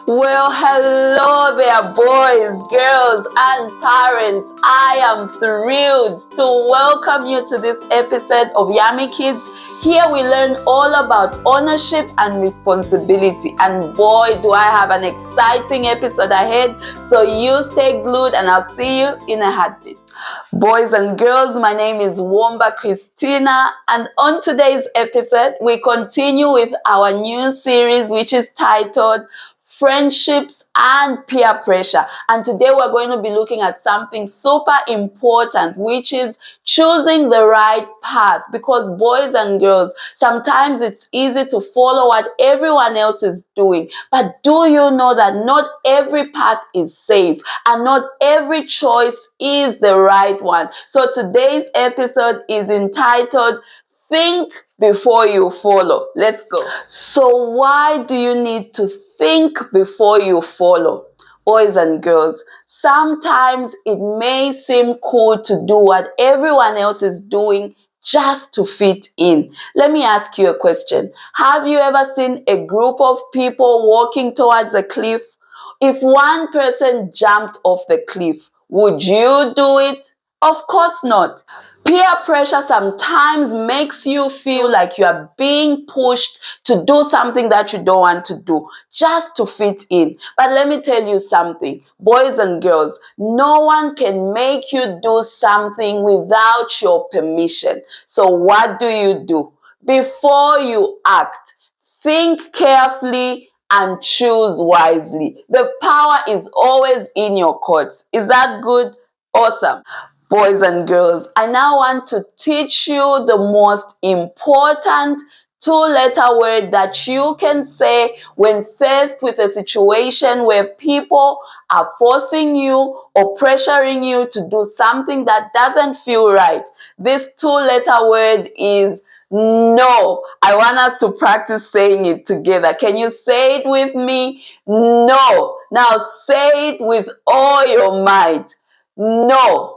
Well, hello there, boys, girls, and parents. I am thrilled to welcome you to this episode of Yami Kids. Here we learn all about ownership and responsibility. And boy, do I have an exciting episode ahead. So you stay glued and I'll see you in a heartbeat. Boys and girls, my name is Womba Christina, and on today's episode, we continue with our new series, which is titled Friendships and Peer Pressure. And today we're going to be looking at something super important, which is choosing the right path. Because boys and girls, sometimes it's easy to follow what everyone else is doing. But do you know that not every path is safe and not every choice is the right one? So today's episode is entitled Think Before You Follow. Let's go. So why do you need to think before you follow? Boys and girls, sometimes it may seem cool to do what everyone else is doing just to fit in. Let me ask you a question. Have you ever seen a group of people walking towards a cliff? If one person jumped off the cliff, would you do it? Of course not. Peer pressure sometimes makes you feel like you are being pushed to do something that you don't want to do, just to fit in. But let me tell you something, boys and girls, no one can make you do something without your permission. So what do? Before you act, think carefully and choose wisely. The power is always in your courts. Is that good? Awesome. Boys and girls, I now want to teach you the most important two-letter word that you can say when faced with a situation where people are forcing you or pressuring you to do something that doesn't feel right. This two-letter word is no. I want us to practice saying it together. Can you say it with me? No. Now say it with all your might. No.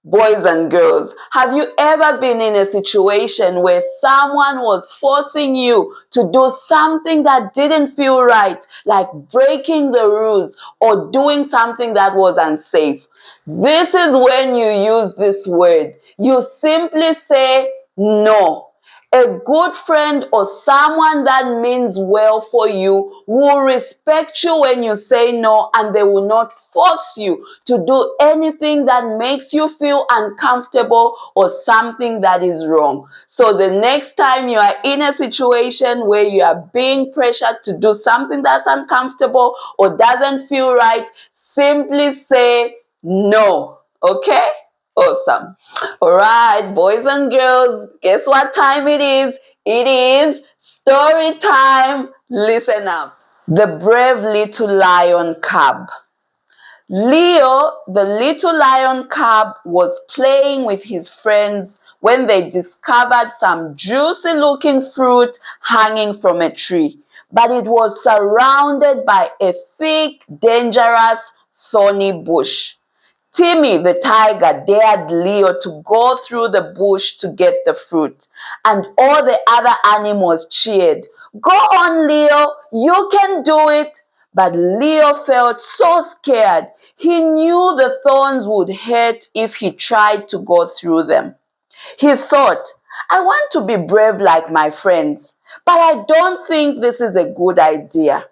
Boys and girls, have you ever been in a situation where someone was forcing you to do something that didn't feel right, like breaking the rules or doing something that was unsafe? This is when you use this word. You simply say no. A good friend or someone that means well for you will respect you when you say no, and they will not force you to do anything that makes you feel uncomfortable or something that is wrong. So the next time you are in a situation where you are being pressured to do something that's uncomfortable or doesn't feel right, simply say no. Okay? Awesome. All right, boys and girls, guess what time it is? It is story time. Listen up. The brave little lion cub. Leo, the little lion cub, was playing with his friends when they discovered some juicy looking fruit hanging from a tree. But it was surrounded by a thick, dangerous, thorny bush. Timmy the tiger dared Leo to go through the bush to get the fruit, and all the other animals cheered. Go on, Leo, you can do it. But Leo felt so scared. He knew the thorns would hurt if he tried to go through them. He thought, I want to be brave like my friends, but I don't think this is a good idea.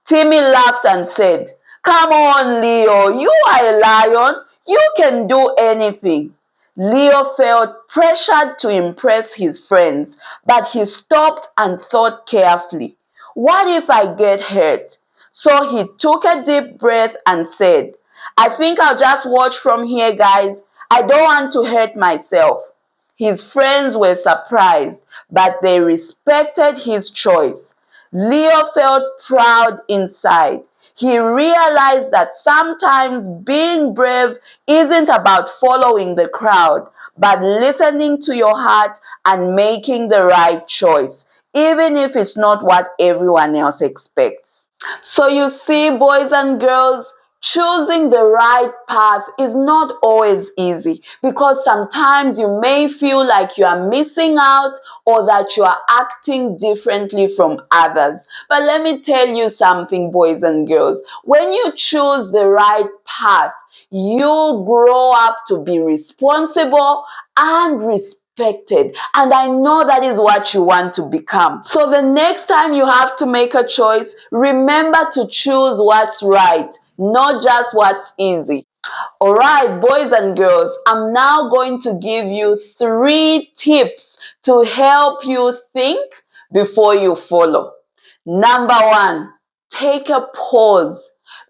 Timmy laughed and said, Come on, Leo, you are a lion. You can do anything. Leo felt pressured to impress his friends, but he stopped and thought carefully. What if I get hurt? So he took a deep breath and said, I think I'll just watch from here, guys. I don't want to hurt myself. His friends were surprised, but they respected his choice. Leo felt proud inside. He realized that sometimes being brave isn't about following the crowd, but listening to your heart and making the right choice, even if it's not what everyone else expects. So you see, boys and girls, Choosing the right path is not always easy because sometimes you may feel like you are missing out or that you are acting differently from others. But let me tell you something, boys and girls. When you choose the right path, you grow up to be responsible and respected. And I know that is what you want to become. So the next time you have to make a choice, remember to choose what's right, not just what's easy. All right, boys and girls, I'm now going to give you 3 tips to help you think before you follow. Number 1, take a pause.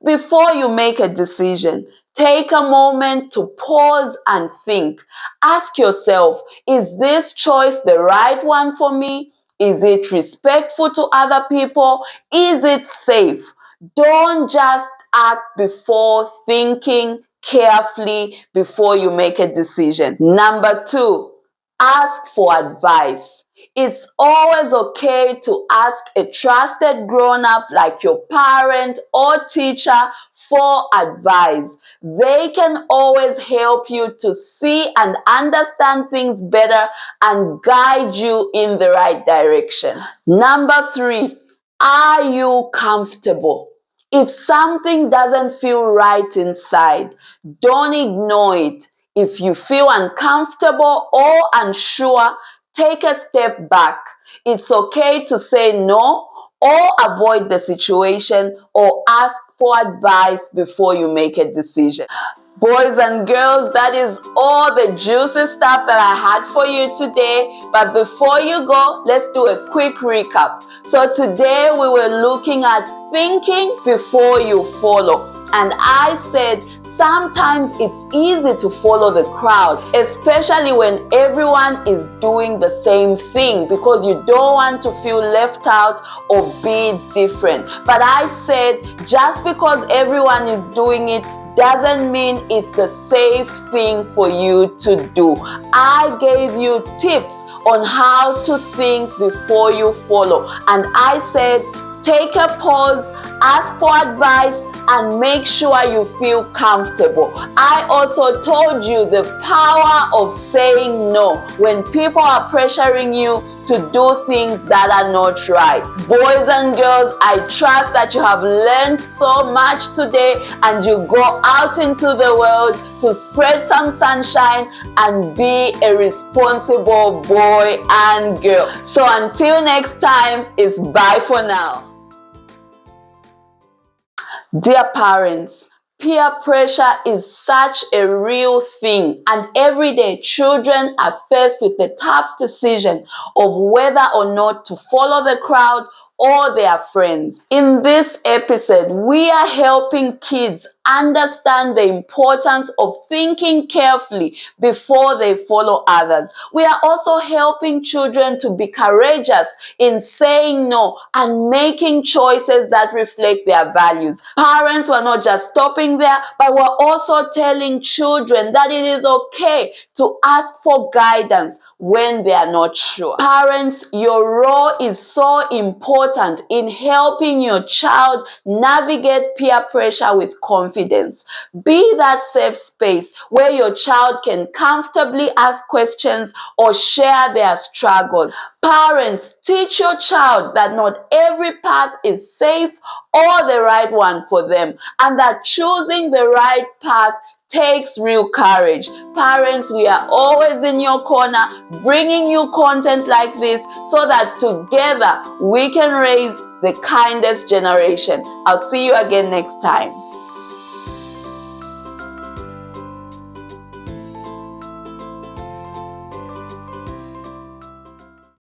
Before you make a decision, take a moment to pause and think. Ask yourself, is this choice the right one for me? Is it respectful to other people? Is it safe? Don't just act before thinking carefully before you make a decision. Number 2, ask for advice. It's always okay to ask a trusted grown-up like your parent or teacher for advice. They can always help you to see and understand things better and guide you in the right direction. Number 3, are you comfortable? If something doesn't feel right inside, don't ignore it. If you feel uncomfortable or unsure, take a step back. It's okay to say no or avoid the situation or ask for advice before you make a decision. Boys and girls, that is all the juicy stuff that I had for you today. But before you go, let's do a quick recap. So today we were looking at thinking before you follow. And I said sometimes it's easy to follow the crowd, especially when everyone is doing the same thing because you don't want to feel left out or be different. But I said just because everyone is doing it doesn't mean it's the safe thing for you to do. I gave you tips on how to think before you follow. And I said, take a pause, ask for advice, and make sure you feel comfortable. I also told you the power of saying no when people are pressuring you to do things that are not right. Boys and girls, I trust that you have learned so much today and you go out into the world to spread some sunshine and be a responsible boy and girl. So until next time, it's bye for now. Dear parents, peer pressure is such a real thing, and every day children are faced with the tough decision of whether or not to follow the crowd or their friends. In this episode, we are helping kids understand the importance of thinking carefully before they follow others. We are also helping children to be courageous in saying no and making choices that reflect their values. Parents were not just stopping there, but we're also telling children that it is okay to ask for guidance when they are not sure. Parents, your role is so important in helping your child navigate peer pressure with confidence. Be that safe space where your child can comfortably ask questions or share their struggles. Parents, teach your child that not every path is safe or the right one for them, and that choosing the right path takes real courage. Parents, we are always in your corner, bringing you content like this so that together we can raise the kindest generation. I'll see you again next time.